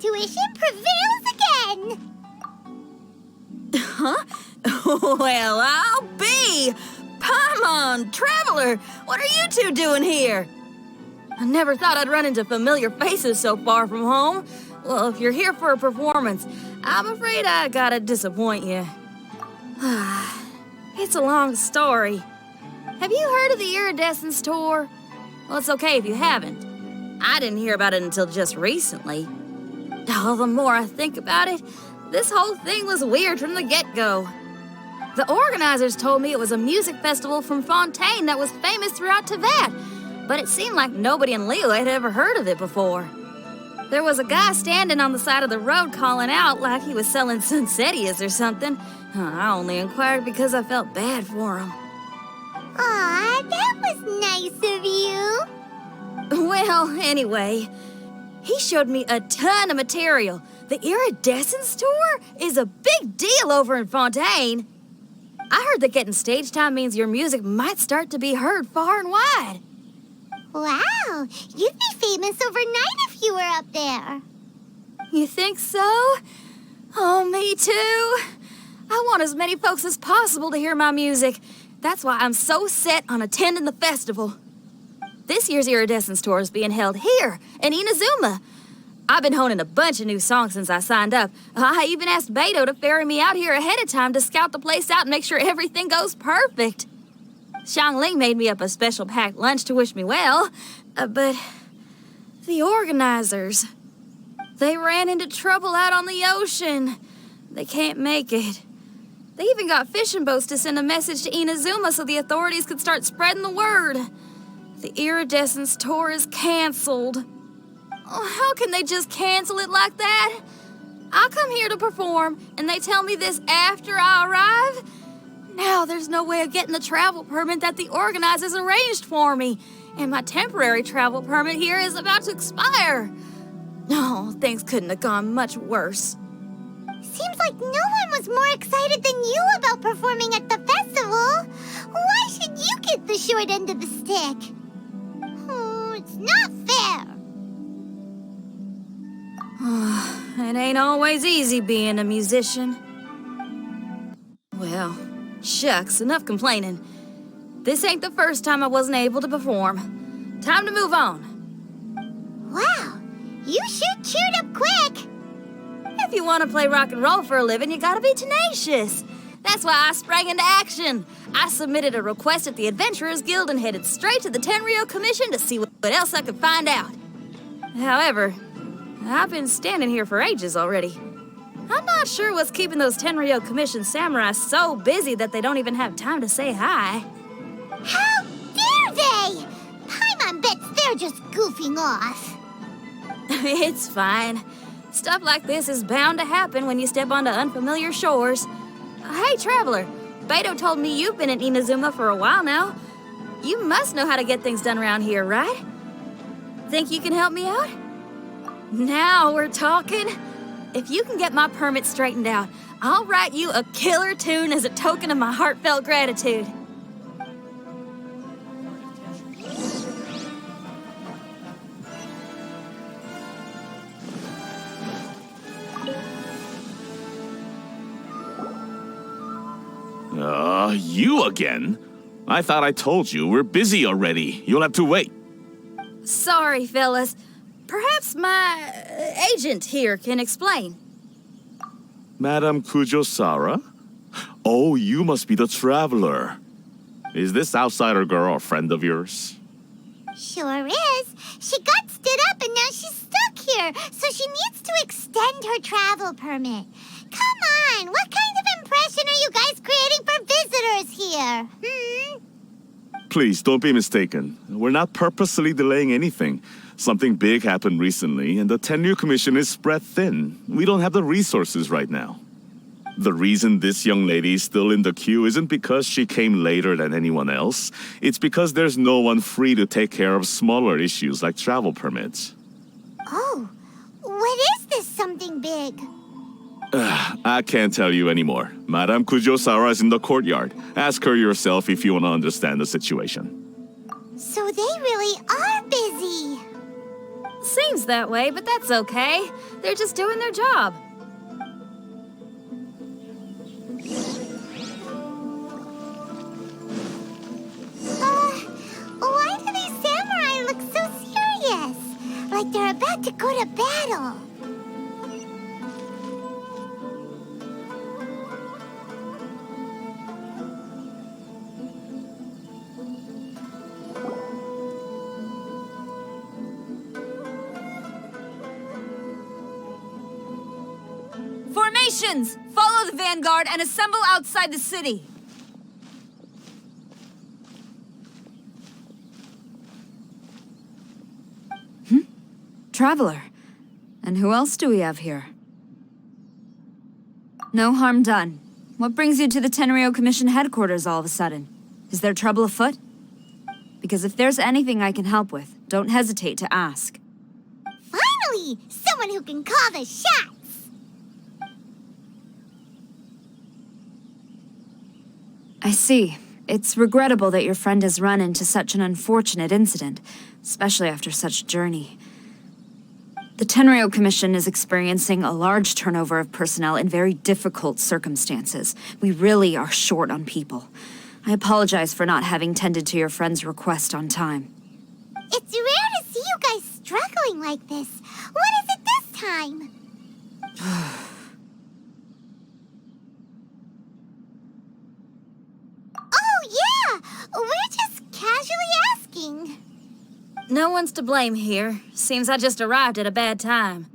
intuition prevails again! Huh? Well, I'll be! Paimon, Traveler, what are you two doing here? I never thought I'd run into familiar faces so far from home. Well, if you're here for a performance, I'm afraid I gotta disappoint you. It's a long story. Have you heard of the Iridescence Tour? Well, it's okay if you haven't. I didn't hear about it until just recently. Oh, the more I think about it, this whole thing was weird from the get-go. The organizers told me it was a music festival from Fontaine that was famous throughout Teyvat, but it seemed like nobody in Liyue had ever heard of it before. There was a guy standing on the side of the road calling out like he was selling Sunsetias or something. I only inquired because I felt bad for him. Aw, that was nice of you. Well, anyway, he showed me a ton of material. The Iridescence Tour is a big deal over in Fontaine. I heard that getting stage time means your music might start to be heard far and wide. Wow, you'd be famous overnight if you were up there. You think so? Oh, me too. I want as many folks as possible to hear my music. That's why I'm so set on attending the festival. This year's Iridescence Tour is being held here in Inazuma. I've been honing a bunch of new songs since I signed up. I even asked Beto to ferry me out here ahead of time to scout the place out and make sure everything goes perfect. Xiangling made me up a special packed lunch to wish me well, but the organizers, they ran into trouble out on the ocean. They can't make it. They even got fishing boats to send a message to Inazuma so the authorities could start spreading the word. The Iridescence Tour is canceled. Oh, how can they just cancel it like that? I come here to perform, and they tell me this after I arrive? Now there's no way of getting the travel permit that the organizers arranged for me, and my temporary travel permit here is about to expire. No, things couldn't have gone much worse. Seems like no one was more excited than you about performing at the festival. Why should you get the short end of the stick? Oh, it's not fair. It ain't always easy being a musician. Well, shucks, enough complaining. This ain't the first time I wasn't able to perform. Time to move on. Wow, you sure cheered up quick. If you want to play rock and roll for a living, you gotta be tenacious. That's why I sprang into action. I submitted a request at the Adventurers Guild and headed straight to the Tenryou Commission to see what else I could find out. However, I've been standing here for ages already. I'm not sure what's keeping those Tenryou Commission samurai so busy that they don't even have time to say hi. How dare they? Paimon bets they're just goofing off. It's fine. Stuff like this is bound to happen when you step onto unfamiliar shores. Hey, Traveler, Beto told me you've been in Inazuma for a while now. You must know how to get things done around here, right? Think you can help me out? Now we're talking. If you can get my permit straightened out, I'll write you a killer tune as a token of my heartfelt gratitude. You again? I thought I told you we're busy already. You'll have to wait. Sorry, fellas. Perhaps my agent here can explain. Madame Kujosara? Oh, you must be the traveler. Is this outsider girl a friend of yours? Sure is. She got stood up and now she's stuck here, so she needs to extend her travel permit. Come on, what kind of impression are you guys creating for visitors here? Please, don't be mistaken. We're not purposely delaying anything. Something big happened recently, and the Tenryou Commission is spread thin. We don't have the resources right now. The reason this young lady is still in the queue isn't because she came later than anyone else. It's because there's no one free to take care of smaller issues like travel permits. Oh, what is this something big? I can't tell you anymore. Madame Kujosara is in the courtyard. Ask her yourself if you want to understand the situation. So they really are busy. Seems that way, but that's okay. They're just doing their job. Why do these samurai look so serious? Like they're about to go to battle. Formations! Follow the vanguard and assemble outside the city. Traveler. And who else do we have here? No harm done. What brings you to the Tenryou Commission headquarters all of a sudden? Is there trouble afoot? Because if there's anything I can help with, don't hesitate to ask. Finally! Someone who can call the shots! I see. It's regrettable that your friend has run into such an unfortunate incident, especially after such a journey. The Tenryou Commission is experiencing a large turnover of personnel in very difficult circumstances. We really are short on people. I apologize for not having tended to your friend's request on time. It's rare to see you guys struggling like this. What is it this time? Oh, yeah! We're just casually asking. No one's to blame here. Seems I just arrived at a bad time.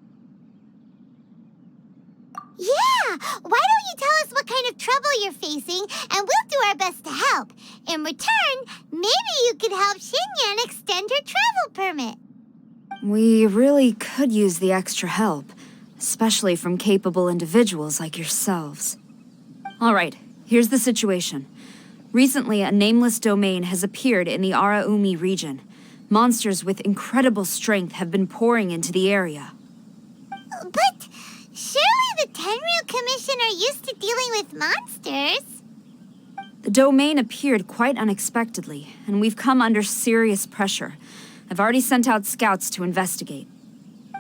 Yeah! Why don't you tell us what kind of trouble you're facing, and we'll do our best to help. In return, maybe you could help Xinyan extend her travel permit. We really could use the extra help, especially from capable individuals like yourselves. All right, here's the situation. Recently, a nameless domain has appeared in the Araumi region. Monsters with incredible strength have been pouring into the area. But surely the Tenryou Commission are used to dealing with monsters. The domain appeared quite unexpectedly, and we've come under serious pressure. I've already sent out scouts to investigate.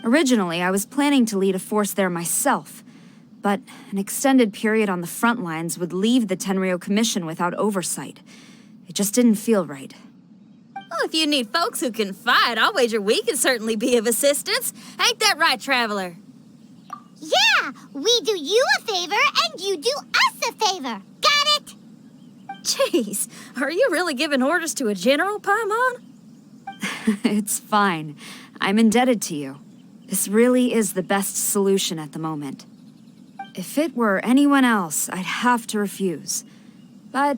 Originally, I was planning to lead a force there myself, but an extended period on the front lines would leave the Tenryou Commission without oversight. It just didn't feel right. Well, if you need folks who can fight, I'll wager we can certainly be of assistance. Ain't that right, Traveler? Yeah, we do you a favor and you do us a favor. Got it? Jeez, are you really giving orders to a general, Paimon? It's fine. I'm indebted to you. This really is the best solution at the moment. If it were anyone else, I'd have to refuse. But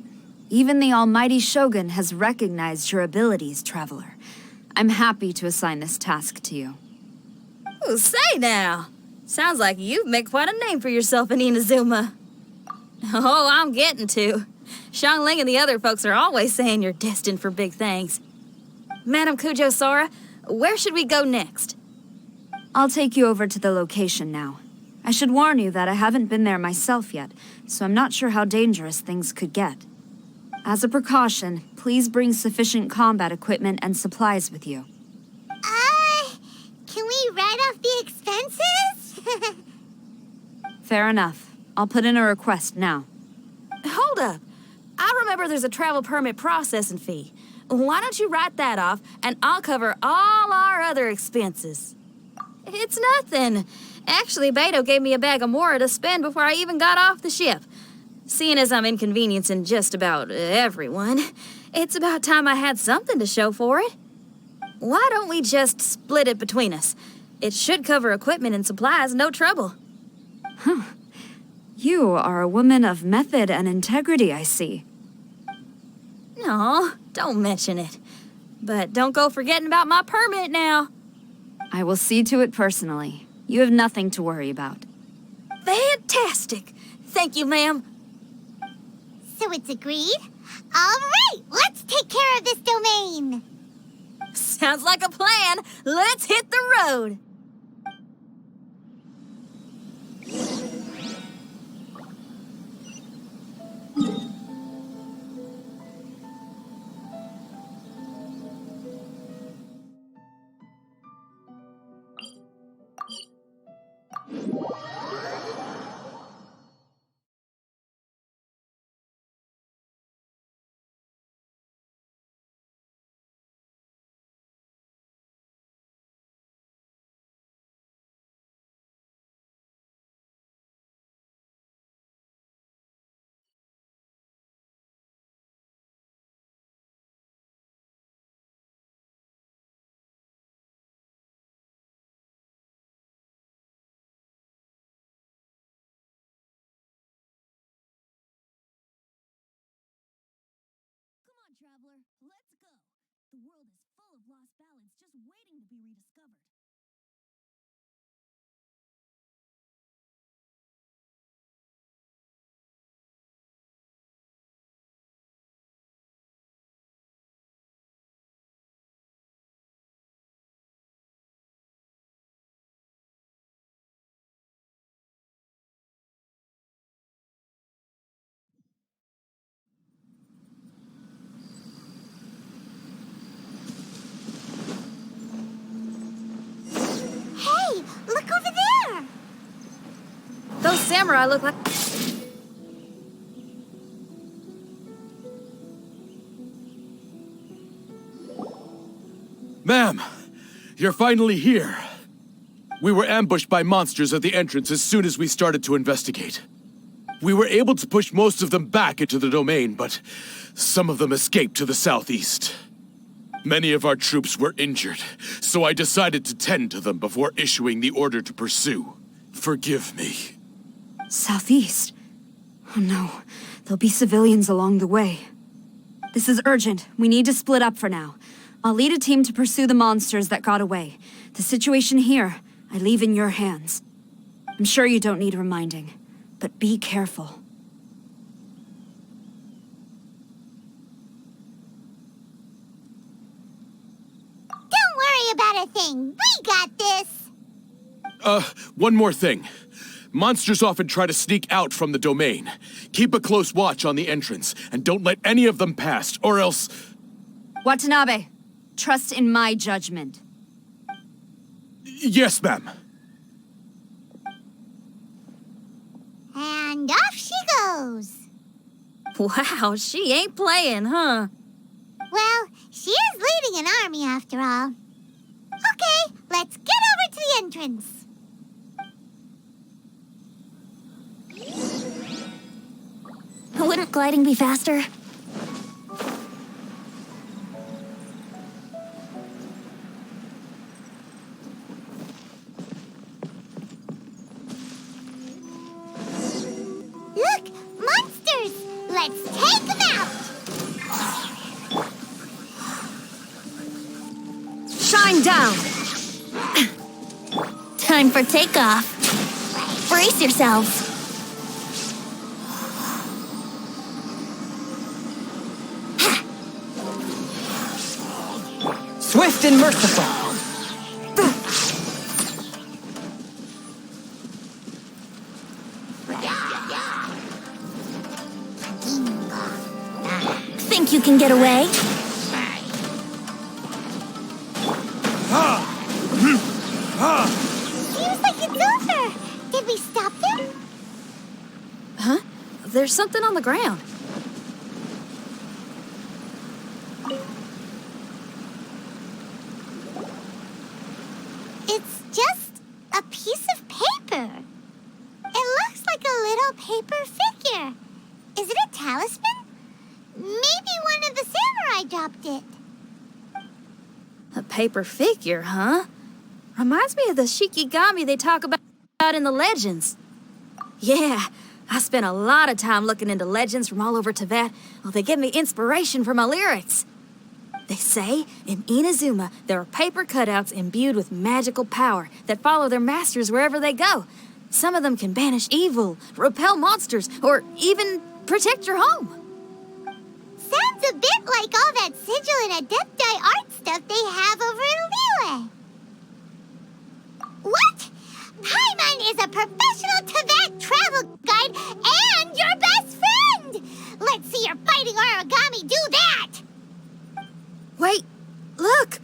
even the almighty Shogun has recognized your abilities, Traveler. I'm happy to assign this task to you. Oh, say now. Sounds like you've made quite a name for yourself in Inazuma. Oh, I'm getting to. Xiangling and the other folks are always saying you're destined for big things. Madam Kujo Sora, where should we go next? I'll take you over to the location now. I should warn you that I haven't been there myself yet, so I'm not sure how dangerous things could get. As a precaution, please bring sufficient combat equipment and supplies with you. Can we write off the expenses? Fair enough. I'll put in a request now. Hold up. I remember there's a travel permit processing fee. Why don't you write that off, and I'll cover all our other expenses? It's nothing. Actually, Beto gave me a bag of Mora to spend before I even got off the ship. Seeing as I'm inconveniencing just about everyone, it's about time I had something to show for it. Why don't we just split it between us? It should cover equipment and supplies, no trouble. Huh. You are a woman of method and integrity, I see. No, don't mention it. But don't go forgetting about my permit now. I will see to it personally. You have nothing to worry about. Fantastic! Thank you, ma'am. So it's agreed? All right, let's take care of this domain. Sounds like a plan. Let's hit the road. traveler. Let's go. The world is full of lost ballads just waiting to be rediscovered. Hey, look over there! Those samurai look like... Ma'am, you're finally here. We were ambushed by monsters at the entrance as soon as we started to investigate. We were able to push most of them back into the domain, but some of them escaped to the southeast. Many of our troops were injured, so I decided to tend to them before issuing the order to pursue. Forgive me. Southeast? Oh no, there'll be civilians along the way. This is urgent. We need to split up for now. I'll lead a team to pursue the monsters that got away. The situation here, I leave in your hands. I'm sure you don't need reminding, but be careful. Don't worry about a thing. We got this. One more thing. Monsters often try to sneak out from the domain. Keep a close watch on the entrance, and don't let any of them pass, or else... Watanabe, trust in my judgment. Yes, ma'am. And off she goes. Wow, she ain't playing, huh? Well, she is leading an army after all. Okay, let's get over to the entrance. Wouldn't gliding be faster? Look, monsters! Let's take them out! Shine down! Time for takeoff. Brace yourselves. Swift and merciful. Think you can get away? Seems like it's over. Did we stop them? Huh? There's something on the ground. It's just a piece of paper. It looks like a little paper figure. Is it a talisman? Maybe one of the samurai dropped it. A paper figure, huh? Reminds me of the shikigami they talk about in the legends. Yeah, I spent a lot of time looking into legends from all over Tibet. Well, they give me inspiration for my lyrics. They say in Inazuma there are paper cutouts imbued with magical power that follow their masters wherever they go. Some of them can banish evil, repel monsters, or even protect your home. Sounds a bit like all that sigil and adepti art stuff they have over in Liyue. What? Paimon is a professional Tibet travel guide and your best friend! Let's see your fighting origami do that! Wait, look!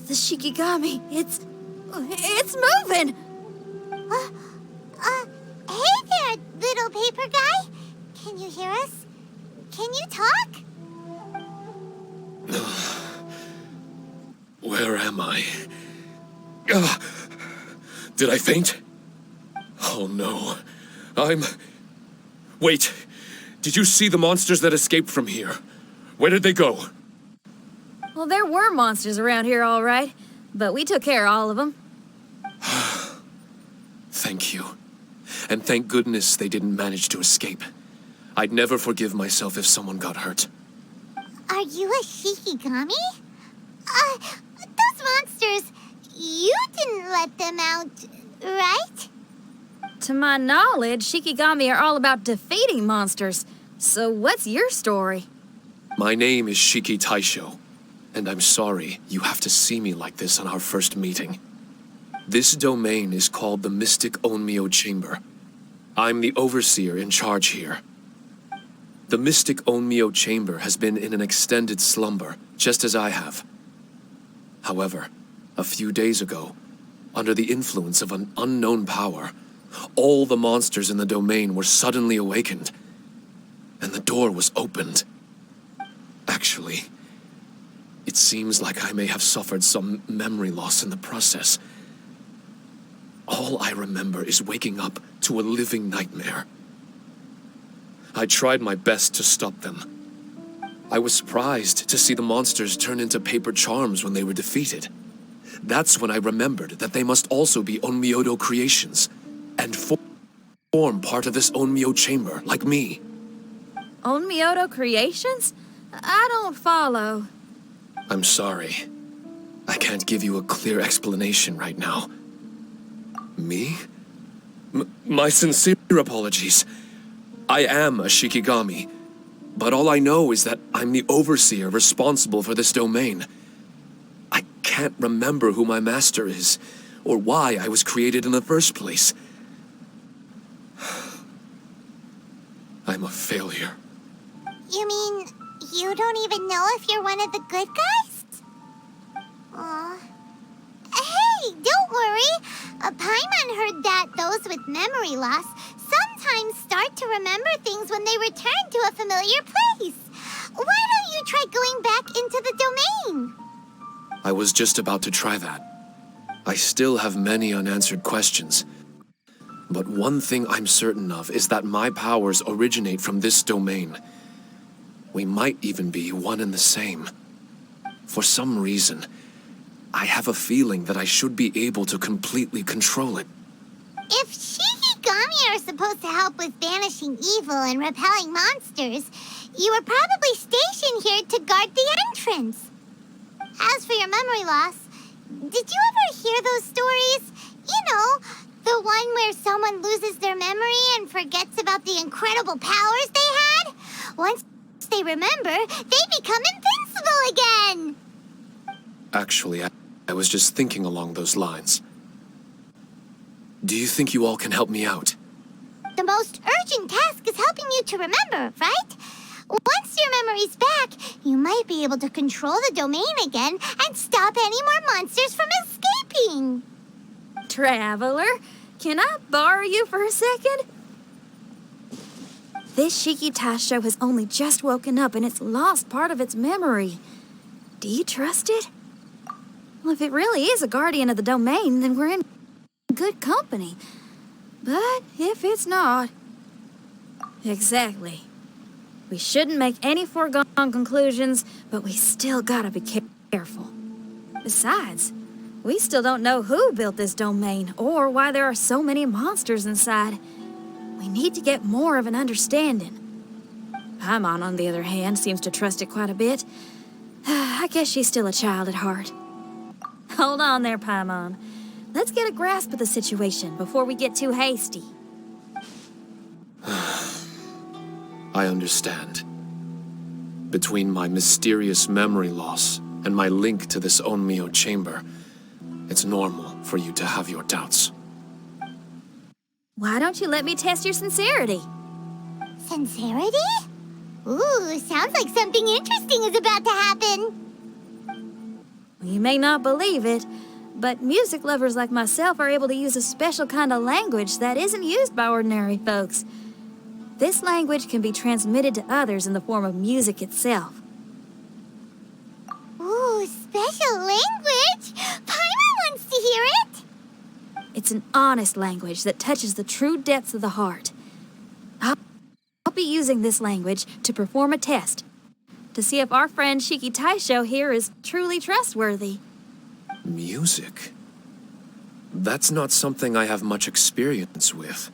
The shikigami, it's moving! Hey there, little paper guy. Can you hear us? Can you talk? Where am I? Ugh. Did I faint? Oh no. Wait. Did you see the monsters that escaped from here? Where did they go? Well, there were monsters around here, all right. But we took care of all of them. Thank you. And thank goodness they didn't manage to escape. I'd never forgive myself if someone got hurt. Are you a Shikigami? Those monsters, you didn't let them out, right? To my knowledge, Shikigami are all about defeating monsters. So what's your story? My name is Shiki Taisho, and I'm sorry you have to see me like this on our first meeting. This domain is called the Mystic Onmyo Chamber. I'm the overseer in charge here. The Mystic Onmyo Chamber has been in an extended slumber, just as I have. However, a few days ago, under the influence of an unknown power, all the monsters in the domain were suddenly awakened, and the door was opened. Actually, it seems like I may have suffered some memory loss in the process. All I remember is waking up to a living nightmare. I tried my best to stop them. I was surprised to see the monsters turn into paper charms when they were defeated. That's when I remembered that they must also be Onmyodo creations, and form part of this Onmyo chamber, like me. Onmyodo creations? I don't follow. I'm sorry. I can't give you a clear explanation right now. Me? My sincere apologies. I am a Shikigami, but all I know is that I'm the overseer responsible for this domain. I can't remember who my master is, or why I was created in the first place. I'm a failure. You mean you don't even know if you're one of the good guys? Aw. Hey, don't worry. Paimon heard that those with memory loss sometimes start to remember things when they return to a familiar place. Why don't you try going back into the domain? I was just about to try that. I still have many unanswered questions. But one thing I'm certain of is that my powers originate from this domain. We might even be one and the same. For some reason, I have a feeling that I should be able to completely control it. If Shikigami are supposed to help with banishing evil and repelling monsters, you were probably stationed here to guard the entrance. As for your memory loss, did you ever hear those stories? You know, the one where someone loses their memory and forgets about the incredible powers they had? Once they remember, they become invincible again! Actually, I was just thinking along those lines. Do you think you all can help me out? The most urgent task is helping you to remember, right? Once your memory's back, you might be able to control the domain again and stop any more monsters from escaping. Traveler, can I borrow you for a second? This Shiki Taisho has only just woken up and it's lost part of its memory. Do you trust it? Well, if it really is a guardian of the domain, then we're in good company. But if it's not... Exactly. We shouldn't make any foregone conclusions, but we still gotta be careful. Besides, we still don't know who built this domain or why there are so many monsters inside. We need to get more of an understanding. Paimon, on the other hand, seems to trust it quite a bit. I guess she's still a child at heart. Hold on there, Paimon. Let's get a grasp of the situation before we get too hasty. I understand. Between my mysterious memory loss and my link to this Onmyo chamber, it's normal for you to have your doubts. Why don't you let me test your sincerity? Sincerity? Ooh, sounds like something interesting is about to happen. You may not believe it, but music lovers like myself are able to use a special kind of language that isn't used by ordinary folks. This language can be transmitted to others in the form of music itself. Ooh, special language? Paimon wants to hear it. It's an honest language that touches the true depths of the heart. I'll be using this language to perform a test to see if our friend Shiki Taisho here is truly trustworthy. Music? That's not something I have much experience with.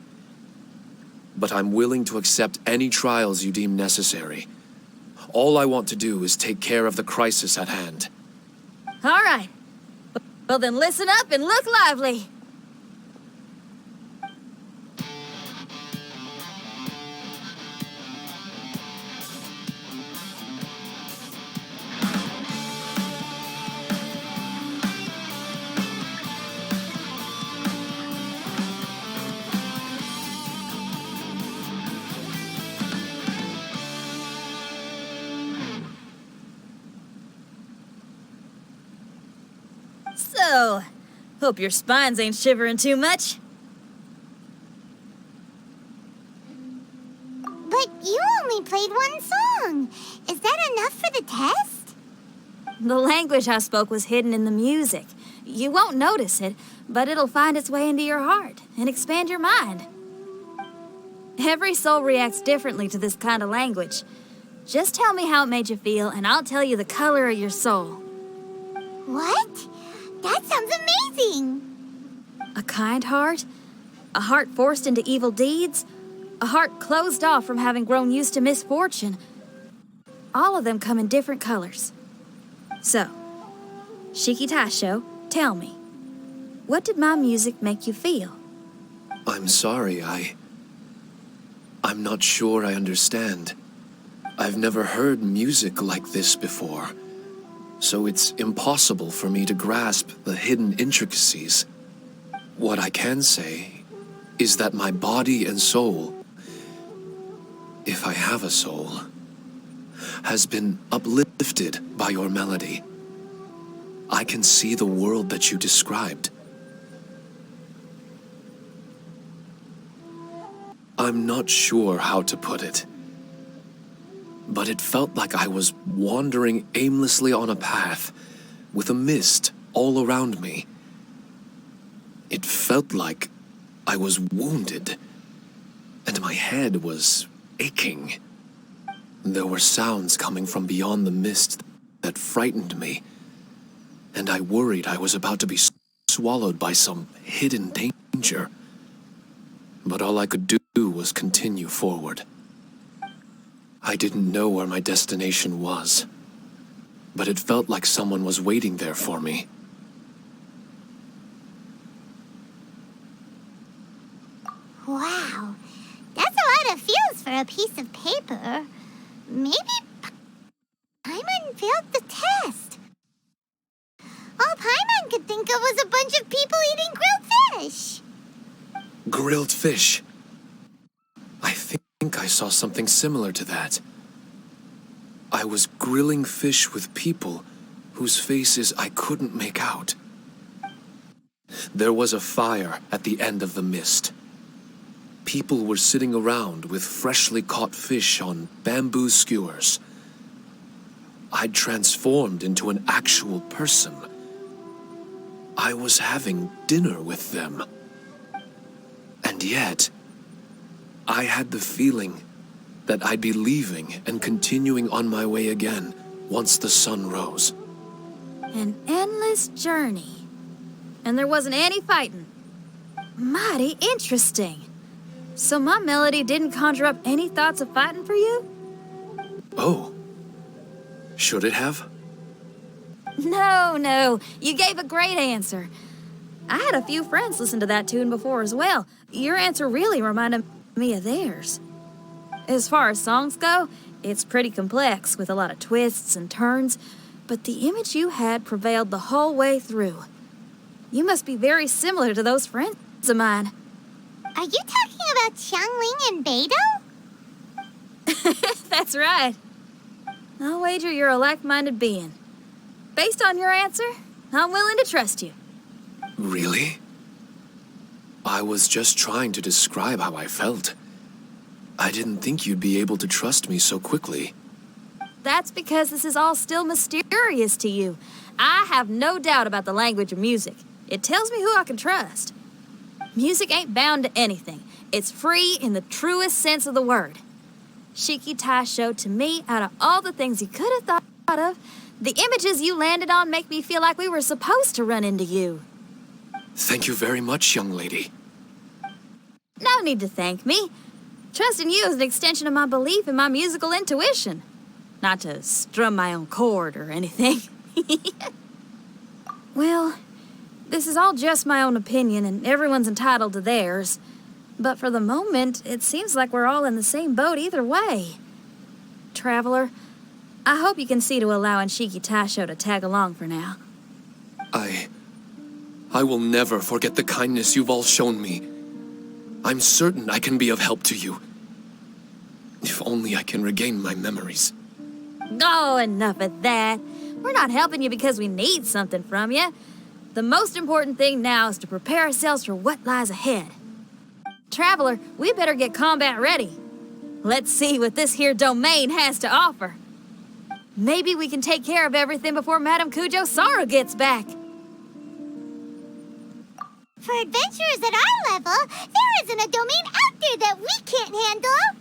But I'm willing to accept any trials you deem necessary. All I want to do is take care of the crisis at hand. All right. Well, then listen up and look lively. So, hope your spines ain't shivering too much. But you only played one song. Is that enough for the test? The language I spoke was hidden in the music. You won't notice it, but it'll find its way into your heart and expand your mind. Every soul reacts differently to this kind of language. Just tell me how it made you feel, and I'll tell you the color of your soul. What? That sounds amazing. A kind heart? A heart forced into evil deeds? A heart closed off from having grown used to misfortune? All of them come in different colors. So, Shiki Taisho, tell me, what did my music make you feel? I'm sorry, I'm not sure I understand. I've never heard music like this before, so it's impossible for me to grasp the hidden intricacies. What I can say is that my body and soul, if I have a soul, has been uplifted by your melody. I can see the world that you described. I'm not sure how to put it, but it felt like I was wandering aimlessly on a path with a mist all around me. It felt like I was wounded, and my head was aching. There were sounds coming from beyond the mist that frightened me, and I worried I was about to be swallowed by some hidden danger. But all I could do was continue forward. I didn't know where my destination was, but it felt like someone was waiting there for me. Wow. That's a lot of feels for a piece of paper. Maybe Paimon failed the test. All Paimon could think of was a bunch of people eating grilled fish. Grilled fish. I think I saw something similar to that. I was grilling fish with people whose faces I couldn't make out. There was a fire at the end of the mist. People were sitting around with freshly caught fish on bamboo skewers. I'd transformed into an actual person. I was having dinner with them. And yet, I had the feeling that I'd be leaving and continuing on my way again once the sun rose. An endless journey. And there wasn't any fighting. Mighty interesting. So my melody didn't conjure up any thoughts of fighting for you? Oh. Should it have? No. You gave a great answer. I had a few friends listen to that tune before as well. Your answer really reminded me of theirs. As far as songs go, it's pretty complex with a lot of twists and turns, but the image you had prevailed the whole way through. You must be very similar to those friends of mine. Are you talking about Xiangling and Beidou? That's right. I'll wager you're a like-minded being. Based on your answer, I'm willing to trust you. Really? I was just trying to describe how I felt. I didn't think you'd be able to trust me so quickly. That's because this is all still mysterious to you. I have no doubt about the language of music. It tells me who I can trust. Music ain't bound to anything. It's free in the truest sense of the word. Shiki Taisho, to me, out of all the things you could have thought of, the images you landed on make me feel like we were supposed to run into you. Thank you very much, young lady. No need to thank me. Trusting you is an extension of my belief in my musical intuition. Not to strum my own chord or anything. Well, this is all just my own opinion, and everyone's entitled to theirs. But for the moment, it seems like we're all in the same boat either way. Traveler, I hope you can see to allowing Shiki Taisho to tag along for now. I will never forget the kindness you've all shown me. I'm certain I can be of help to you. If only I can regain my memories. Oh, enough of that. We're not helping you because we need something from you. The most important thing now is to prepare ourselves for what lies ahead. Traveler, we better get combat ready. Let's see what this here domain has to offer. Maybe we can take care of everything before Madame Kujo Sara gets back. For adventurers at our level, there isn't a domain out there that we can't handle.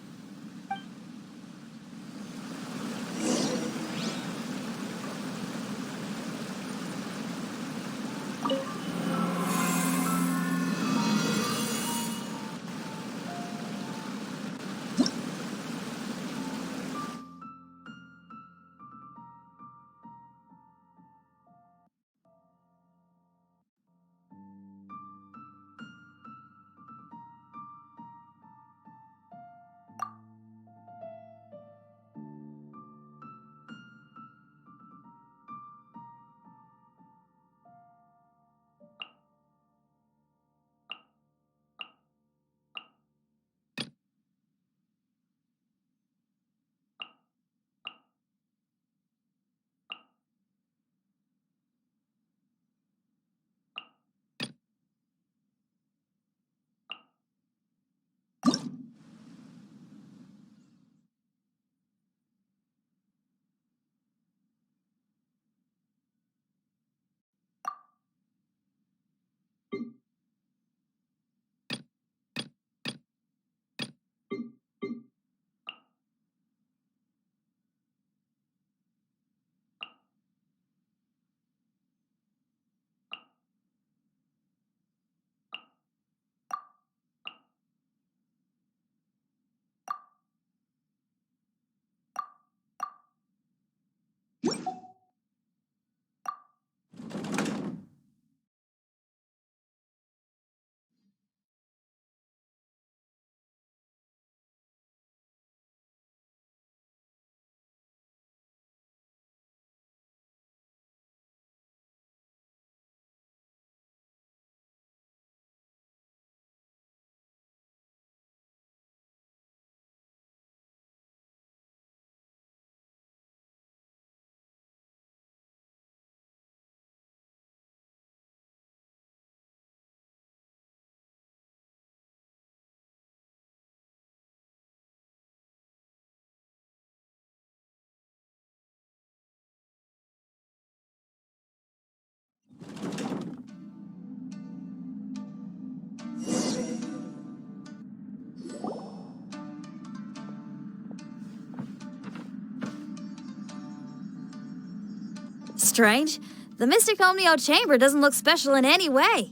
Strange. The Mystic Omnio Chamber doesn't look special in any way.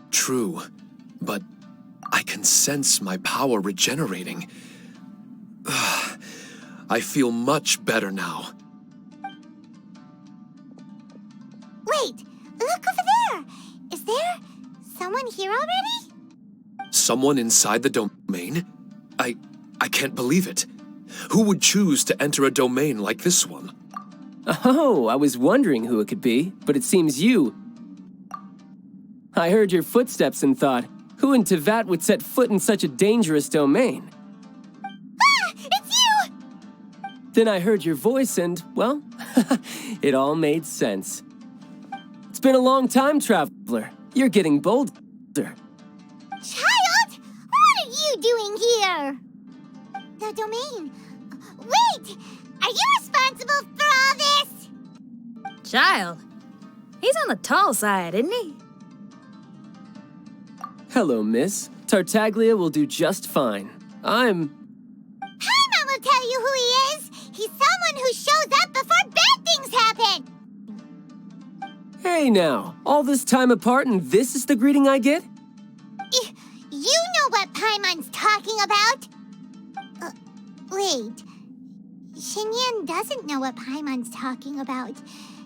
True, but I can sense my power regenerating. I feel much better now. Wait, look over there. Is there someone here already? Someone inside the domain? I can't believe it. Who would choose to enter a domain like this one? Oh, I was wondering who it could be, but it seems you. I heard your footsteps and thought, who in Tevat would set foot in such a dangerous domain? Ah, it's you! Then I heard your voice and, well, it all made sense. It's been a long time, Traveler. You're getting bolder. Child, what are you doing here? The domain. Wait, are you responsible for all this? Child, he's on the tall side, isn't he? Hello, miss. Tartaglia will do just fine. Paimon will tell you who he is. He's someone who shows up before bad things happen. Hey now, all this time apart and this is the greeting I get? You know what Paimon's talking about. Wait. Xinyan doesn't know what Paimon's talking about.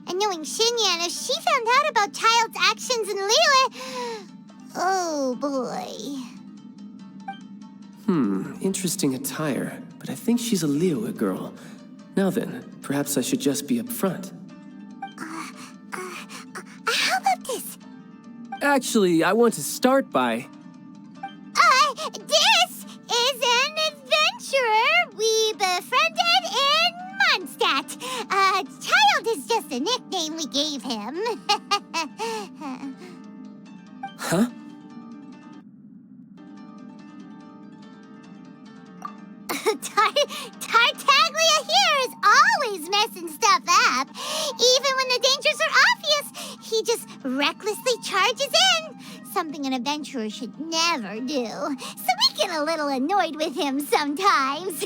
And knowing Xinyan, if she found out about Child's actions in Liyue... Oh, boy. Interesting attire, but I think she's a Liyue girl. Now then, perhaps I should just be up front. How about this? Actually, I want to start by... This is an adventurer we befriended in Mondstadt. Child is just a nickname we gave him. Huh? Tartaglia here is always messing stuff up. Even when the dangers are obvious, he just recklessly charges in. Something an adventurer should never do. So we get a little annoyed with him sometimes.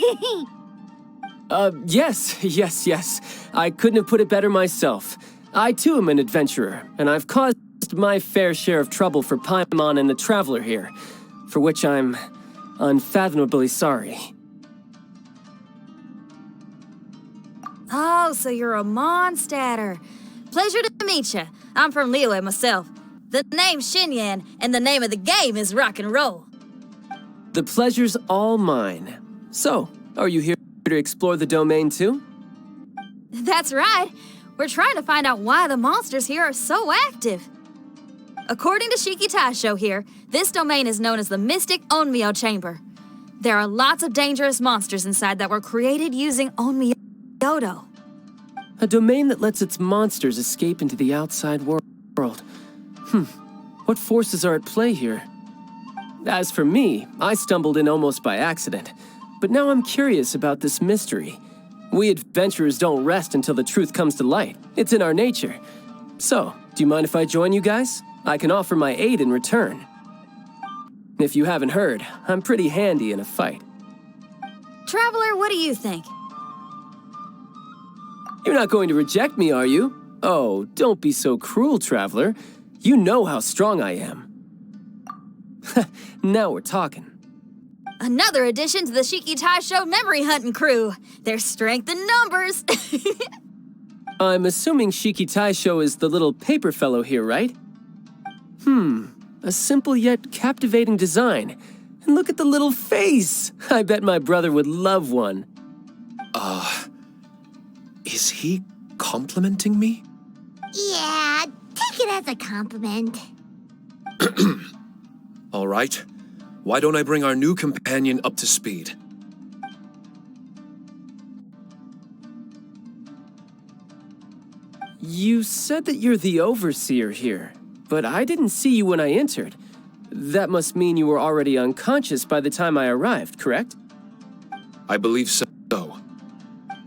Yes. I couldn't have put it better myself. I too am an adventurer, and I've caused my fair share of trouble for Paimon and the Traveler here, for which I'm unfathomably sorry. Oh, so you're a Mondstadter. Pleasure to meet you. I'm from Liyue myself. The name's Xinyan, and the name of the game is rock and roll. The pleasure's all mine. So, are you here to explore the domain too? That's right. We're trying to find out why the monsters here are so active. According to Shiki Taisho here, this domain is known as the Mystic Onmyo Chamber. There are lots of dangerous monsters inside that were created using Onmyodo. A domain that lets its monsters escape into the outside world. What forces are at play here? As for me, I stumbled in almost by accident. But now I'm curious about this mystery. We adventurers don't rest until the truth comes to light. It's in our nature. So, do you mind if I join you guys? I can offer my aid in return. If you haven't heard, I'm pretty handy in a fight. Traveler, what do you think? You're not going to reject me, are you? Oh, don't be so cruel, Traveler. You know how strong I am. Now we're talking. Another addition to the Shiki Taisho memory hunting crew. There's strength in numbers. I'm assuming Shiki Taisho is the little paper fellow here, right? A simple yet captivating design. And look at the little face. I bet my brother would love one. Is he complimenting me? Yeah, take it as a compliment. All right. Why don't I bring our new companion up to speed? You said that you're the overseer here, but I didn't see you when I entered. That must mean you were already unconscious by the time I arrived, correct? I believe so.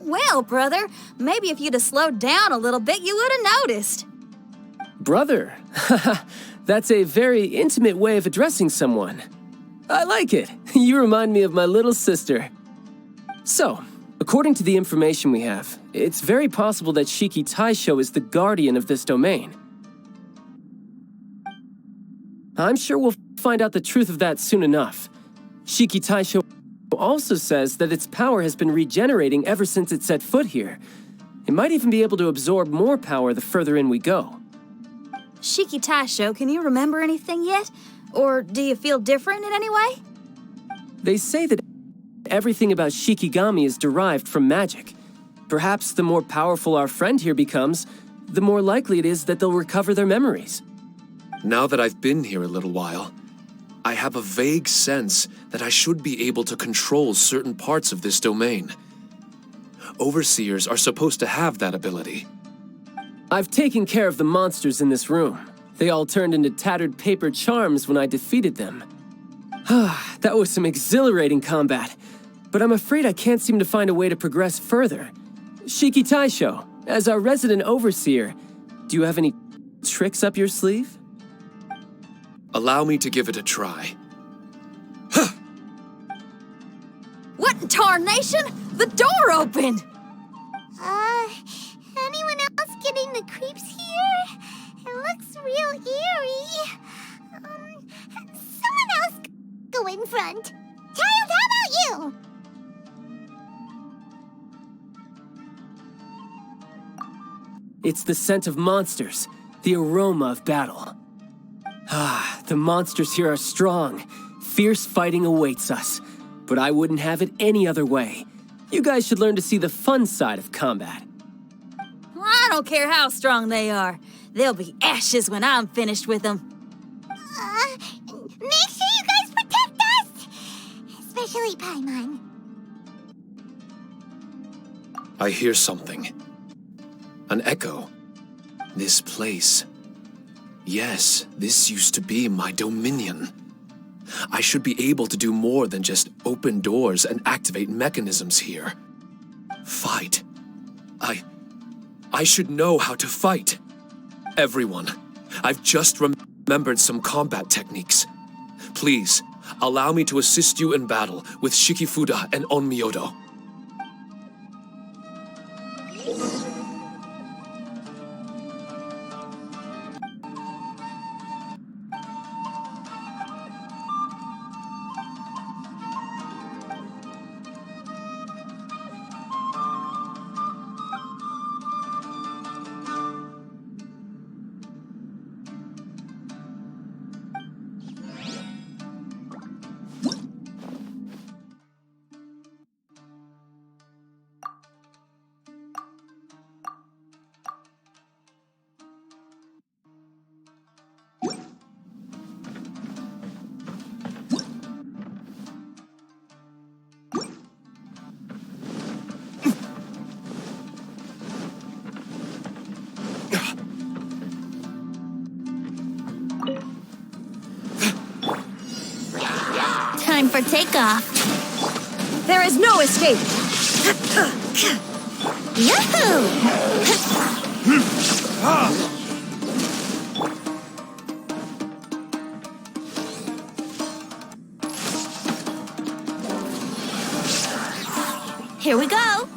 Well, brother, maybe if you'd have slowed down a little bit, you would have noticed. Brother? That's a very intimate way of addressing someone. I like it. You remind me of my little sister. So, according to the information we have, it's very possible that Shiki Taisho is the guardian of this domain. I'm sure we'll find out the truth of that soon enough. Shiki Taisho also says that its power has been regenerating ever since it set foot here. It might even be able to absorb more power the further in we go. Shiki Taisho, can you remember anything yet? Or do you feel different in any way? They say that everything about Shikigami is derived from magic. Perhaps the more powerful our friend here becomes, the more likely it is that they'll recover their memories. Now that I've been here a little while, I have a vague sense that I should be able to control certain parts of this domain. Overseers are supposed to have that ability. I've taken care of the monsters in this room. They all turned into tattered paper charms when I defeated them. That was some exhilarating combat, but I'm afraid I can't seem to find a way to progress further. Shiki Taisho, as our resident overseer, do you have any tricks up your sleeve? Allow me to give it a try. What in tarnation? The door opened! Anyone else getting the creeps here? It looks real eerie. Someone else go in front. Child, how about you? It's the scent of monsters, the aroma of battle. Ah, the monsters here are strong. Fierce fighting awaits us. But I wouldn't have it any other way. You guys should learn to see the fun side of combat. I don't care how strong they are. They'll be ashes when I'm finished with them. Make sure you guys protect us! Especially Paimon. I hear something. An echo. This place. Yes, this used to be my dominion. I should be able to do more than just open doors and activate mechanisms here. Fight. I should know how to fight. Everyone, I've just remembered some combat techniques. Please, allow me to assist you in battle with Shikifuda and Onmyodo. Time for takeoff. There is no escape. Yahoo! Here we go.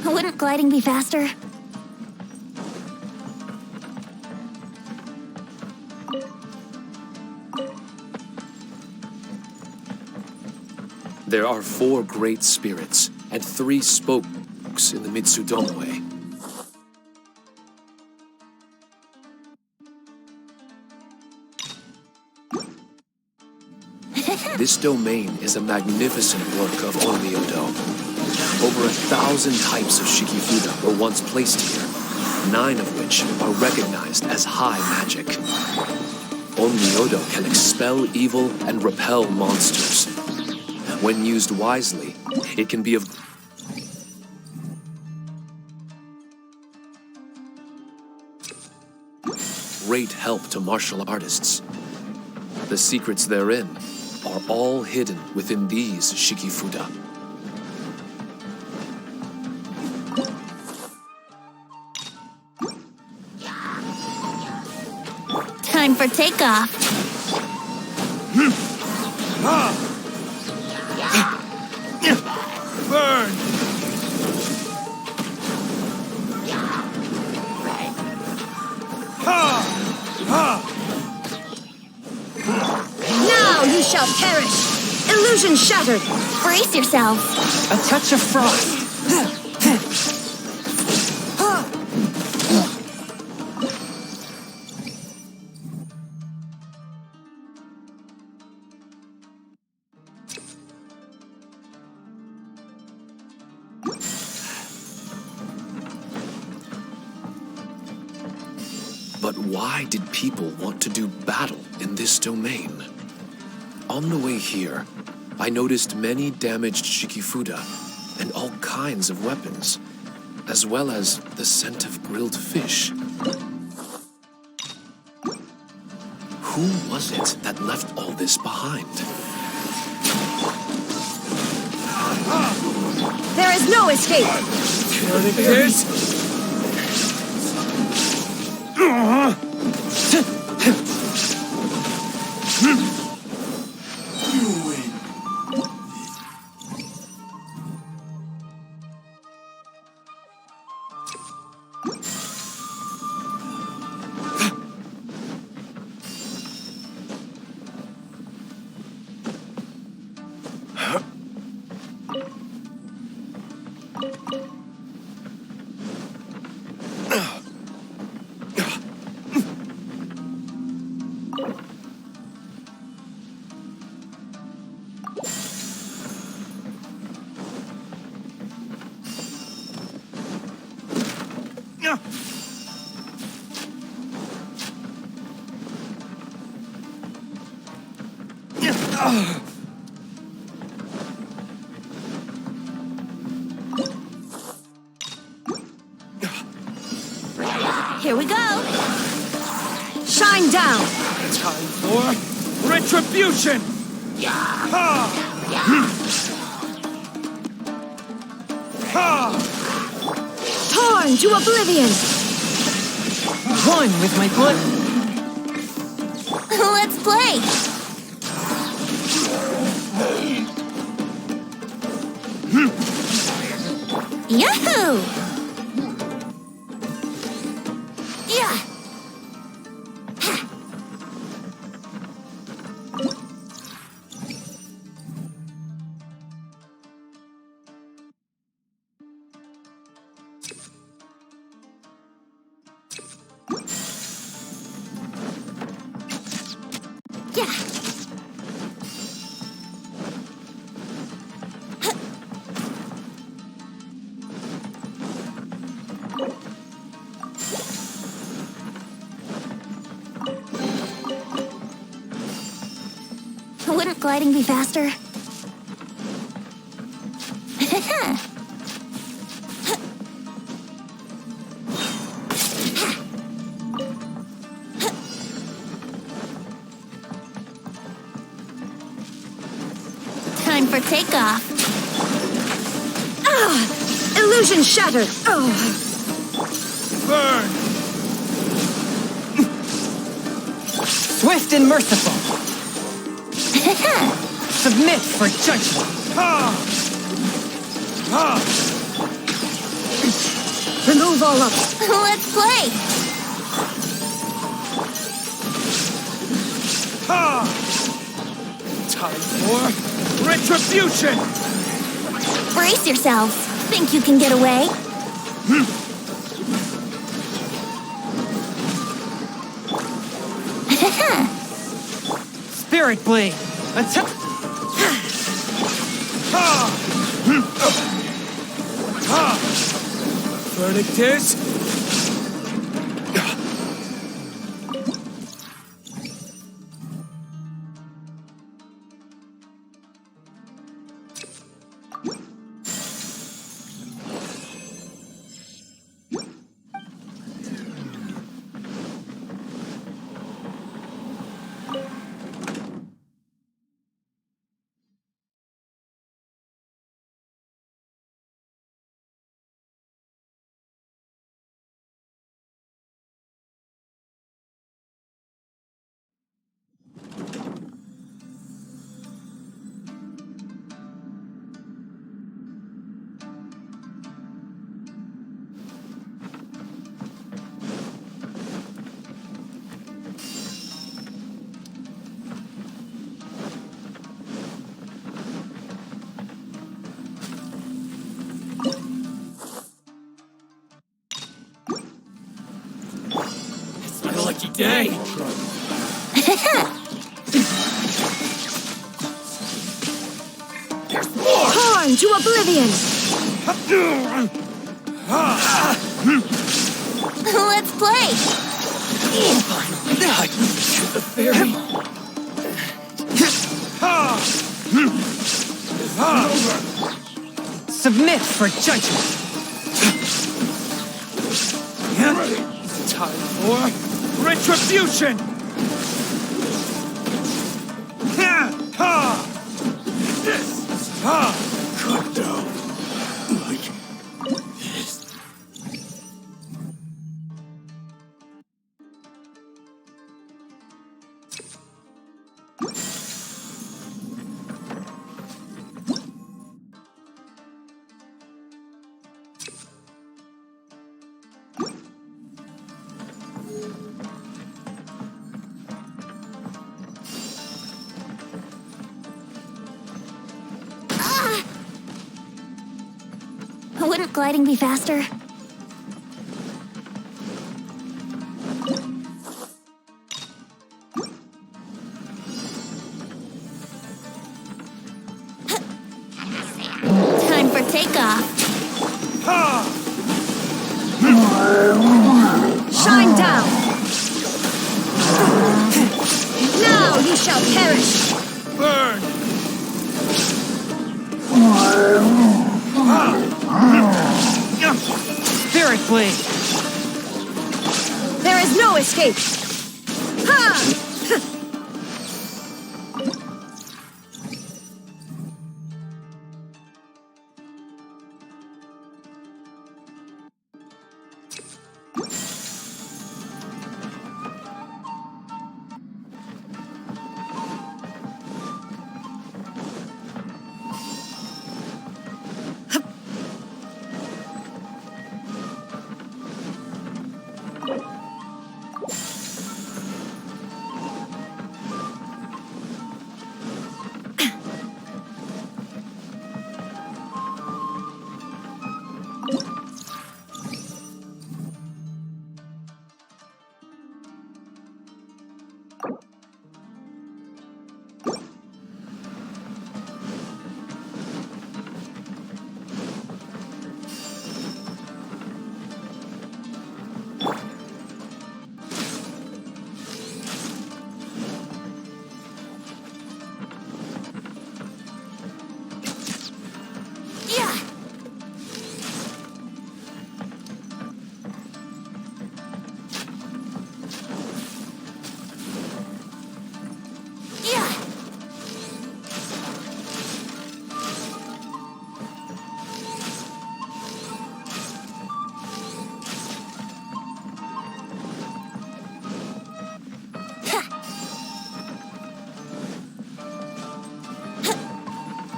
Wouldn't gliding be faster? There are 4 great spirits and 3 spokes in the Mitsudomue. This domain is a magnificent work of Onmyodo. Over 1,000 types of Shikifuda were once placed here, 9 of which are recognized as high magic. Onmyodo can expel evil and repel monsters. When used wisely, it can be of great help to martial artists. The secrets therein are all hidden within these Shikifuda. Time for takeoff. Burn! Now you shall perish. Illusion shattered. Brace yourselves. A touch of frost. But why did people want to do battle in this domain? On the way here, I noticed many damaged Shikifuda and all kinds of weapons, as well as the scent of grilled fish. Who was it that left all this behind? There is no escape. Here it is! Here we go. Shine down. Time for retribution! Torn to oblivion. One with my blood. Let's play. Yahoo! Yeah. Yeah. Wouldn't gliding be faster? Time for takeoff. Illusion shattered. Oh. Burn! Swift and merciful. Submit for judgment. Remove all of it. Let's play. Time for retribution! Brace yourselves. Think you can get away? Spirit blade. Attack. Verdict is... It's my lucky day. Torn to oblivion. Let's play. The fairy. Submit for judgment. Time for retribution! Cut down like this. gliding be faster? Time for takeoff. Shine down! Now you shall perish! Burn! Spirit Blade! There is no escape! Ha!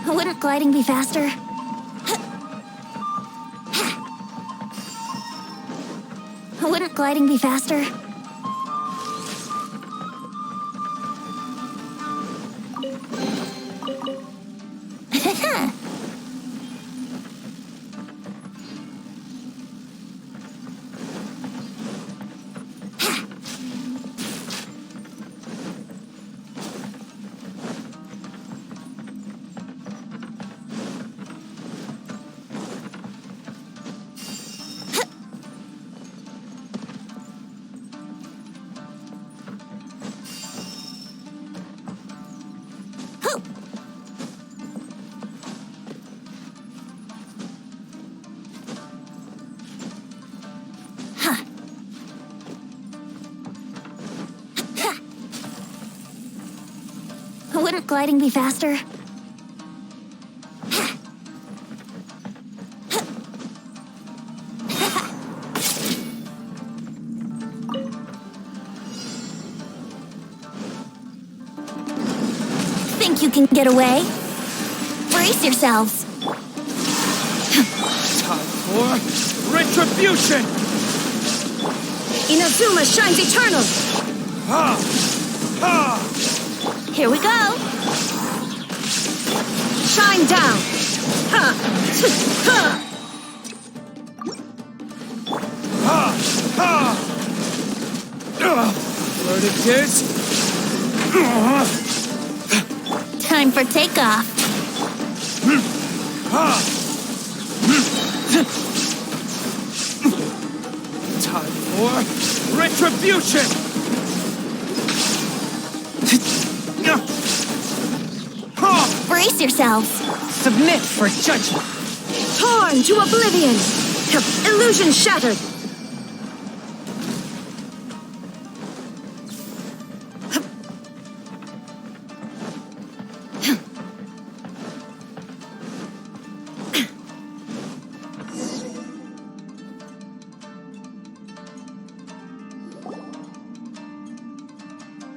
Wouldn't gliding be faster? Wouldn't gliding be faster? Wouldn't gliding be faster? Think you can get away? Brace yourselves. Time for retribution! Inazuma shines eternal! Ha! Ha! Here we go. Shine down! Ha! Ha! Ha! Ha! Verdict is... Time for takeoff. Time for retribution! Brace yourselves. Submit for judgment! Torn to oblivion! Illusion shattered!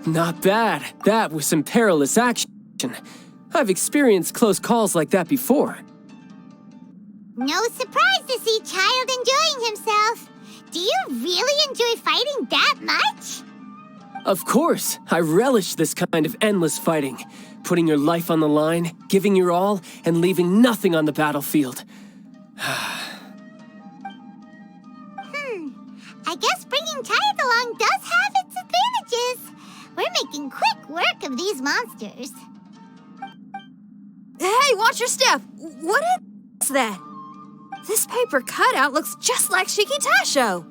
Not bad. That was some perilous action. I've experienced close calls like that before. No surprise to see Child enjoying himself. Do you really enjoy fighting that much? Of course, I relish this kind of endless fighting. Putting your life on the line, giving your all, and leaving nothing on the battlefield. I guess bringing Child along does have its advantages. We're making quick work of these monsters. Hey, watch your step! What is that? This paper cutout looks just like Shiki Taisho.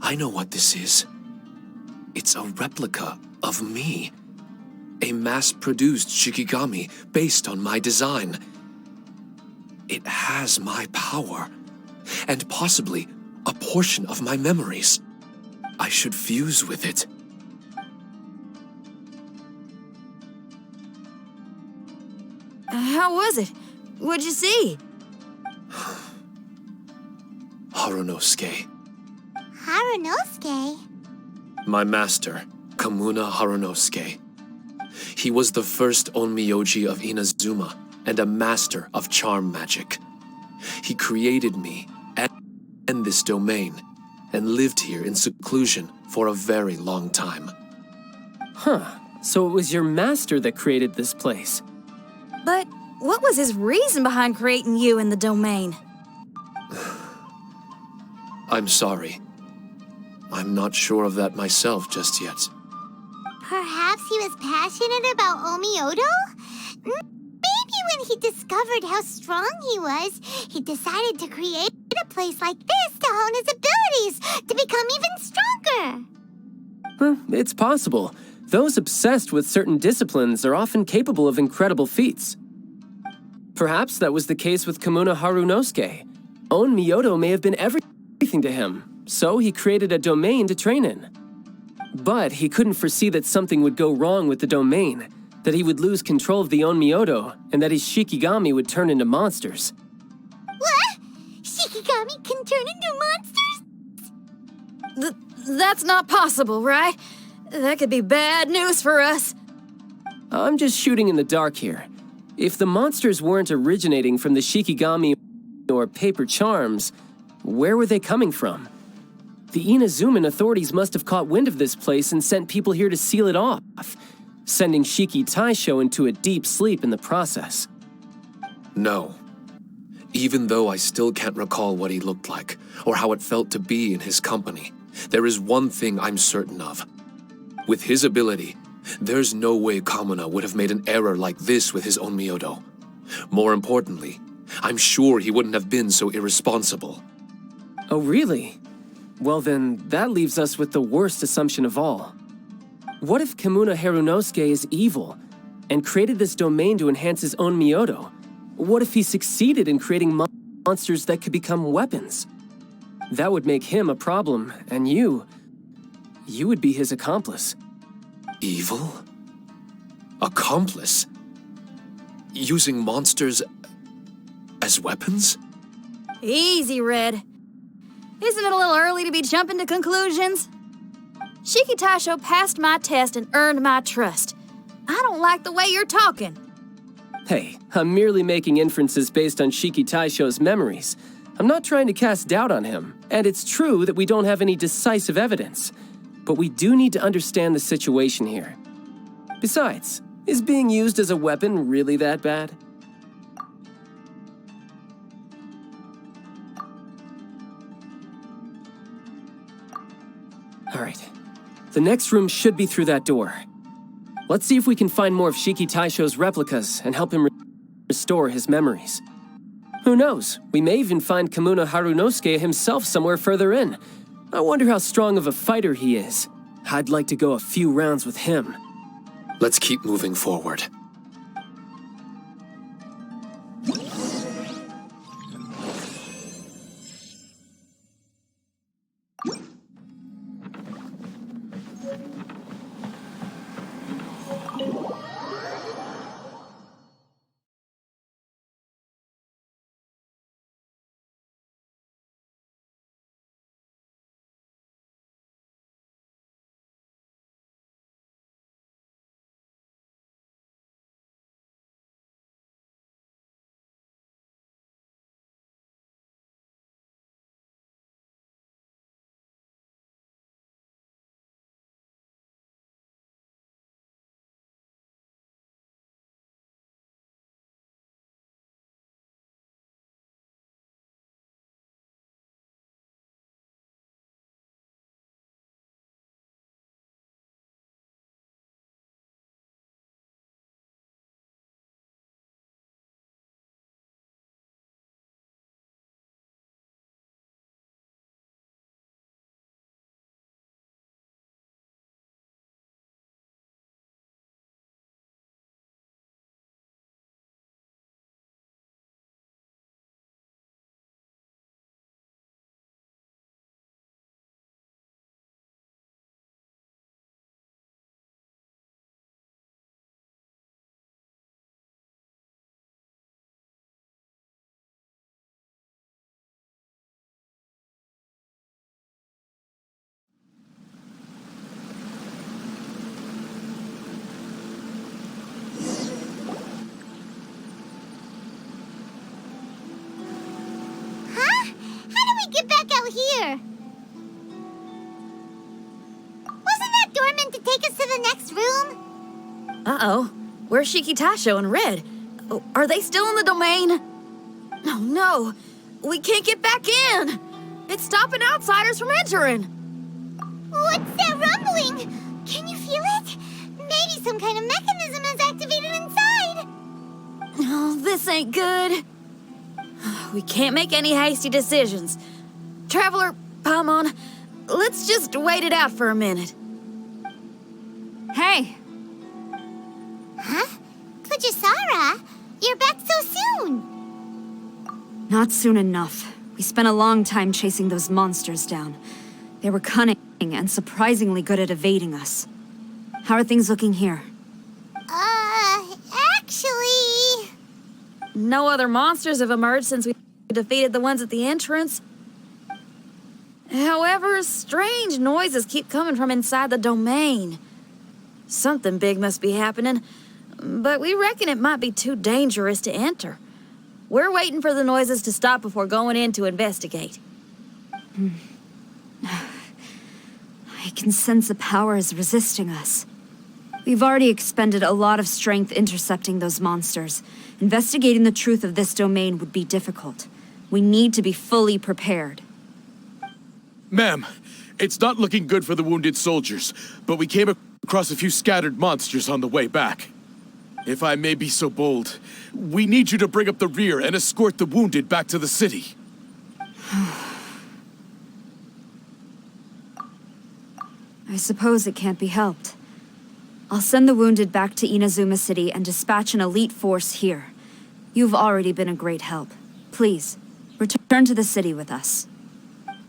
I know what this is. It's a replica of me. A mass-produced Shikigami based on my design. It has my power, and possibly a portion of my memories. I should fuse with it. How was it? What'd you see? Harunosuke. Harunosuke? My master, Kamuna Harunosuke. He was the first onmyoji of Inazuma and a master of charm magic. He created me and this domain and lived here in seclusion for a very long time. Huh. So it was your master that created this place. But what was his reason behind creating you in the domain? I'm sorry. I'm not sure of that myself just yet. Perhaps he was passionate about Omiodo? Maybe when he discovered how strong he was, he decided to create a place like this to hone his abilities, to become even stronger. It's possible. Those obsessed with certain disciplines are often capable of incredible feats. Perhaps that was the case with Kamuna Harunosuke. Onmyodo may have been everything to him, so he created a domain to train in. But he couldn't foresee that something would go wrong with the domain, that he would lose control of the Onmyodo, and that his Shikigami would turn into monsters. What? Shikigami can turn into monsters? That's not possible, right? That could be bad news for us. I'm just shooting in the dark here. If the monsters weren't originating from the Shikigami or paper charms, where were they coming from? The Inazuman authorities must have caught wind of this place and sent people here to seal it off, sending Shiki Taisho into a deep sleep in the process. No. Even though I still can't recall what he looked like, or how it felt to be in his company, there is one thing I'm certain of. With his ability, there's no way Kamuna would have made an error like this with his own Myodo. More importantly, I'm sure he wouldn't have been so irresponsible. Oh, really? Well then, that leaves us with the worst assumption of all. What if Kamuna Harunosuke is evil, and created this domain to enhance his own Myodo? What if he succeeded in creating monsters that could become weapons? That would make him a problem, and you would be his accomplice. Evil? Accomplice? Using monsters as weapons? Easy, Red. Isn't it a little early to be jumping to conclusions? Shiki Taisho passed my test and earned my trust. I don't like the way you're talking. Hey, I'm merely making inferences based on Shiki Taisho's memories. I'm not trying to cast doubt on him, and it's true that we don't have any decisive evidence. But we do need to understand the situation here. Besides, is being used as a weapon really that bad? All right. The next room should be through that door. Let's see if we can find more of Shiki Taisho's replicas and help him restore his memories. Who knows? We may even find Kamuna Harunosuke himself somewhere further in. I wonder how strong of a fighter he is. I'd like to go a few rounds with him. Let's keep moving forward. here? Wasn't that door meant to take us to the next room? Uh-oh. Where's Shiki Taisho and Red? Oh, are they still in the domain? Oh, no. We can't get back in. It's stopping outsiders from entering. What's that rumbling? Can you feel it? Maybe some kind of mechanism is activated inside. Oh, this ain't good. We can't make any hasty decisions. Traveler, Paimon, let's just wait it out for a minute. Hey. Huh? Kujisara, you're back so soon. Not soon enough. We spent a long time chasing those monsters down. They were cunning and surprisingly good at evading us. How are things looking here? Actually... No other monsters have emerged since we defeated the ones at the entrance. However, strange noises keep coming from inside the domain. Something big must be happening, but we reckon it might be too dangerous to enter. We're waiting for the noises to stop before going in to investigate. I can sense the power is resisting us. We've already expended a lot of strength intercepting those monsters. Investigating the truth of this domain would be difficult. We need to be fully prepared. Ma'am, it's not looking good for the wounded soldiers, but we came across a few scattered monsters on the way back. If I may be so bold, we need you to bring up the rear and escort the wounded back to the city. I suppose it can't be helped. I'll send the wounded back to Inazuma City and dispatch an elite force here. You've already been a great help. Please, return to the city with us.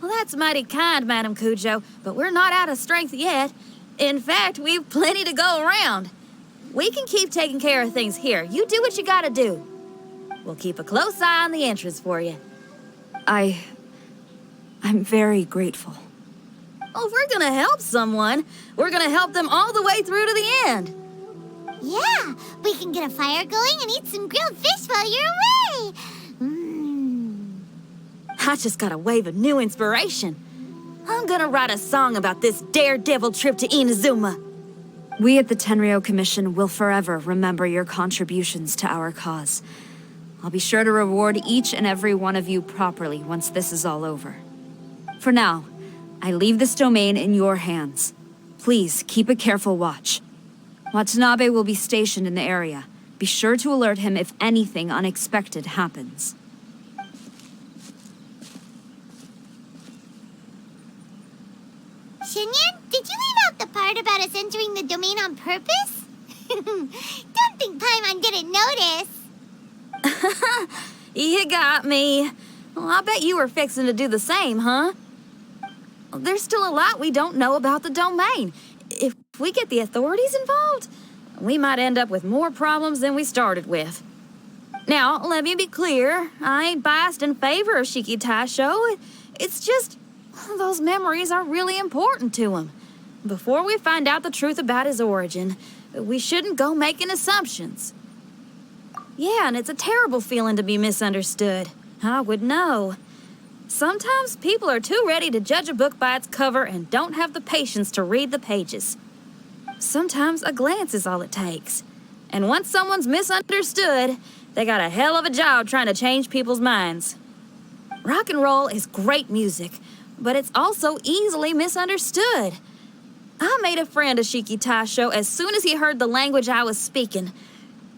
Well, that's mighty kind, Madam Cujo, but we're not out of strength yet. In fact, we've plenty to go around. We can keep taking care of things here. You do what you gotta do. We'll keep a close eye on the entrance for you. I'm very grateful. Oh, if we're gonna help someone, we're gonna help them all the way through to the end. Yeah, we can get a fire going and eat some grilled fish while you're away. I just got a wave of new inspiration. I'm gonna write a song about this daredevil trip to Inazuma. We at the Tenryou Commission will forever remember your contributions to our cause. I'll be sure to reward each and every one of you properly once this is all over. For now, I leave this domain in your hands. Please keep a careful watch. Watanabe will be stationed in the area. Be sure to alert him if anything unexpected happens. Xinyan, did you leave out the part about us entering the domain on purpose? Don't think Paimon didn't notice. You got me. Well, I bet you were fixing to do the same, huh? There's still a lot we don't know about the domain. If we get the authorities involved, we might end up with more problems than we started with. Now, let me be clear. I ain't biased in favor of Shiki Taisho. It's just, those memories are really important to him. Before we find out the truth about his origin, we shouldn't go making assumptions. Yeah, and it's a terrible feeling to be misunderstood. I would know. Sometimes people are too ready to judge a book by its cover and don't have the patience to read the pages. Sometimes a glance is all it takes. And once someone's misunderstood, they got a hell of a job trying to change people's minds. Rock and roll is great music, but it's also easily misunderstood. I made a friend of Shiki Taisho as soon as he heard the language I was speaking.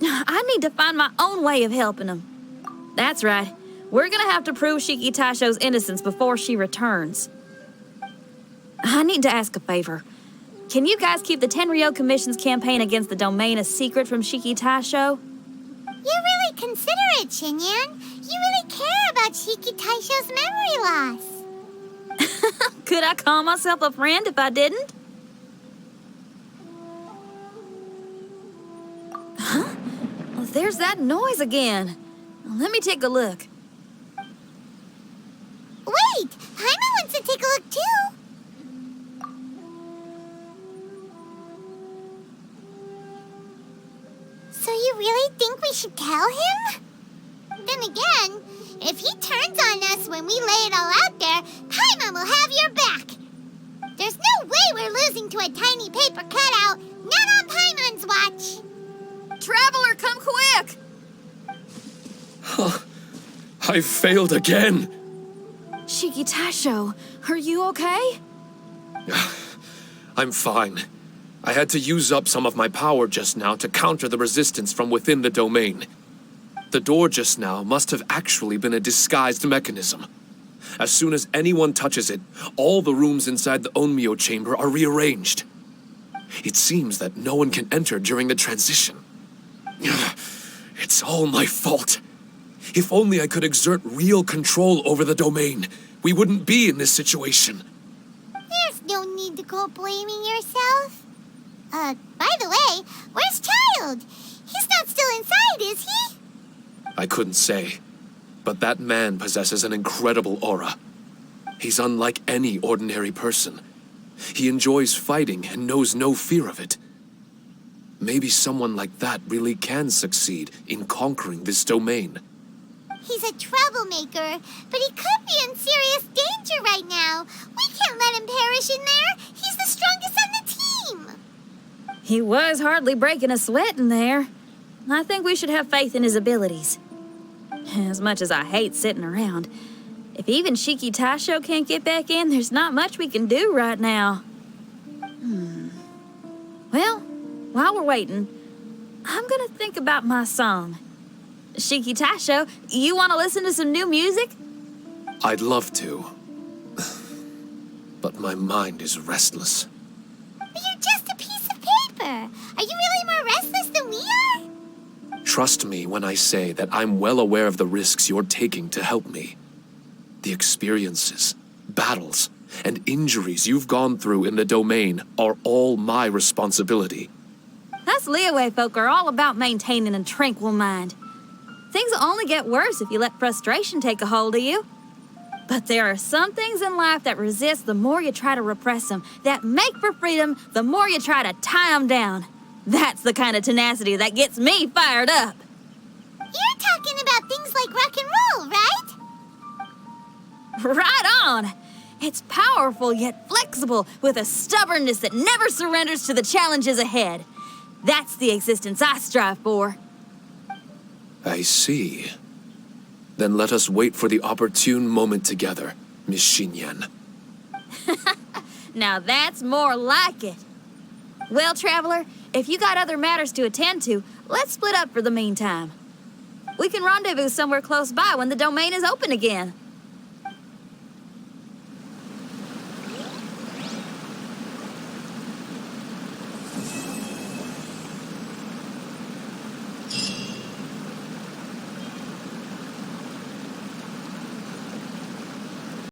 I need to find my own way of helping him. That's right. We're gonna have to prove Shiki Taisho's innocence before she returns. I need to ask a favor. Can you guys keep the Tenryou Commission's campaign against the domain a secret from Shiki Taisho? You're really considerate, Xinyan. You really care about Shiki Taisho's memory loss. Could I call myself a friend if I didn't? Huh? Well, there's that noise again. Let me take a look. Wait! Paimon wants to take a look, too! So you really think we should tell him? Then again, If he turns on us when we lay it all out there, Paimon will have your back. There's no way we're losing to a tiny paper cutout. Not on Paimon's watch. Traveler, come quick! I failed again. Shiki Taisho, are you okay? I'm fine. I had to use up some of my power just now to counter the resistance from within the domain. The door just now must have actually been a disguised mechanism. As soon as anyone touches it, all the rooms inside the Onmyo chamber are rearranged. It seems that no one can enter during the transition. It's all my fault. If only I could exert real control over the domain, we wouldn't be in this situation. There's no need to go blaming yourself. By the way, where's Child? He's not still inside, is he? I couldn't say, but that man possesses an incredible aura. He's unlike any ordinary person. He enjoys fighting and knows no fear of it. Maybe someone like that really can succeed in conquering this domain. He's a troublemaker, but he could be in serious danger right now. We can't let him perish in there. He's the strongest on the team. He was hardly breaking a sweat in there. I think we should have faith in his abilities. As much as I hate sitting around, if even Shiki Taisho can't get back in, there's not much we can do right now. Well, while we're waiting, I'm gonna think about my song. Shiki Taisho, you want to listen to some new music? I'd love to. But my mind is restless. But you're just a piece of paper. Are you really more restless than we are? Trust me when I say that I'm well aware of the risks you're taking to help me. The experiences, battles, and injuries you've gone through in the domain are all my responsibility. Us Liyue folk are all about maintaining a tranquil mind. Things will only get worse if you let frustration take a hold of you. But there are some things in life that resist the more you try to repress them, that make for freedom the more you try to tie them down. That's the kind of tenacity that gets me fired up. You're talking about things like rock and roll, right? Right on! It's powerful yet flexible, with a stubbornness that never surrenders to the challenges ahead. That's the existence I strive for. I see. Then let us wait for the opportune moment together, Miss Xinyan. Now that's more like it. Well, Traveler, if you got other matters to attend to, let's split up for the meantime. We can rendezvous somewhere close by when the domain is open again.